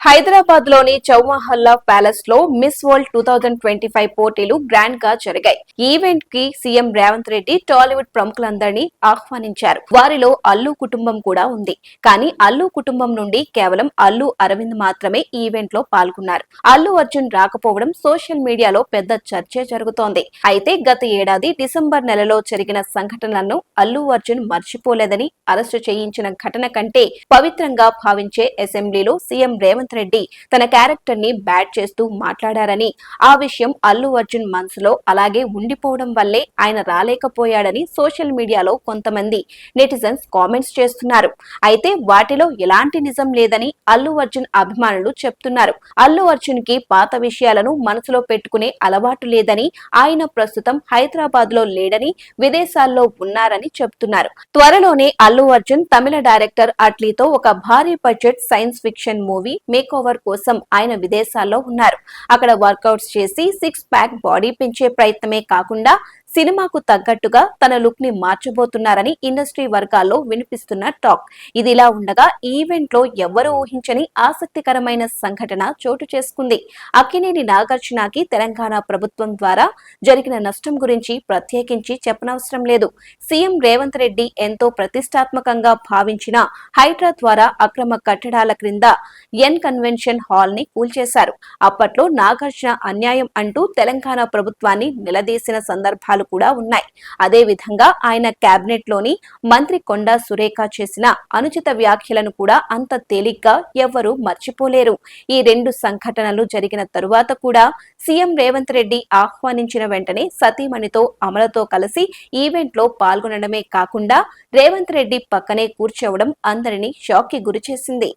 హైదరాబాద్ లోని చౌమహల్లా ప్యాలెస్ లో miss world 2025 పోటీలు గ్రాండ్ గా జరిగాయి. ఈవెంట్ కి సీఎం రేవంత్ రెడ్డి టాలీవుడ్ ప్రముఖులందరినీ ఆహ్వానించారు. వారిలో అల్లు కుటుంబం కూడా ఉంది. కానీ అల్లు కుటుంబం నుండి కేవలం అల్లు అరవింద్ మాత్రమే ఈవెంట్ లో పాల్గొన్నారు. అల్లు అర్జున్ రాకపోవడం సోషల్ మీడియాలో పెద్ద చర్చే జరుగుతోంది. అయితే గత ఏడాది డిసెంబర్ నెలలో జరిగిన సంఘటనలను అల్లు అర్జున్ మర్చిపోలేదని, అరెస్టు చేయించిన ఘటన కంటే పవిత్రంగా భావించే అసెంబ్లీలో సీఎం రేవంత్ రెడ్డి తన క్యారెక్టర్ ని బ్యాట్ చేస్తూ మాట్లాడారని, ఆ విషయం అల్లు అర్జున్ మనసులో అలాగే ఉండిపోవడం వల్లే ఆయన రాలేకపోయాడని సోషల్ మీడియాలో కొంతమంది నెటిజన్స్ కామెంట్స్ చేస్తున్నారు. అయితే వాటిలో ఎలాంటి నిజం లేదని అల్లు అర్జున్ అభిమానులు చెప్తున్నారు. అల్లు అర్జున్ కి పాత విషయాలను మనసులో పెట్టుకునే అలవాటు లేదని, ఆయన ప్రస్తుతం హైదరాబాద్ లో లేడని, విదేశాల్లో ఉన్నారని చెప్తున్నారు. త్వరలోనే అల్లు అర్జున్ తమిళ డైరెక్టర్ అట్లీతో ఒక భారీ budget science fiction movie makeover కోసం ఆయన విదేశాల్లో ఉన్నారు. అక్కడ వర్కౌట్స్ చేసి 6 ప్యాక్ బాడీ పెంచే ప్రయత్నమే కాకుండా సినిమాకు తగ్గట్టుగా తన లుక్ ని మార్చబోతున్నారని ఇండస్ట్రీ వర్గాల్లో వినిపిస్తున్న టాక్. ఇదిలా ఉండగా ఈవెంట్ లో ఎవ్వరూ ఊహించని ఆసక్తికరమైన సంఘటన చోటు చేసుకుంది. అక్కినేని నాగార్జునకి తెలంగాణ ప్రభుత్వం ద్వారా జరిగిన నష్టం గురించి ప్రత్యేకించి చెప్పనవసరం లేదు. సీఎం రేవంత్ రెడ్డి ఎంతో ప్రతిష్టాత్మకంగా భావించిన హైడ్రా ద్వారా అక్రమ కట్టడాల క్రింద ఎన్ కన్వెన్షన్ హాల్ ని కూల్చేశారు. అప్పట్లో నాగార్జున అన్యాయం అంటూ తెలంగాణ ప్రభుత్వాన్ని నిలదీసిన సందర్భాలు కూడా ఉన్నాయి. అదే విధంగా ఆయన కేబినెట్ లోని మంత్రి కొండా సురేఖ చేసిన అనుచిత వ్యాఖ్యలను కూడా అంత తేలిగ్గా ఎవ్వరూ మర్చిపోలేరు. ఈ రెండు సంఘటనలు జరిగిన తరువాత కూడా సీఎం రేవంత్ రెడ్డి ఆహ్వానించిన వెంటనే సతీమణితో అమలతో కలిసి ఈవెంట్ లో పాల్గొనడమే కాకుండా రేవంత్ రెడ్డి పక్కనే కూర్చోవడం అందరినీ షాక్ కి గురిచేసింది.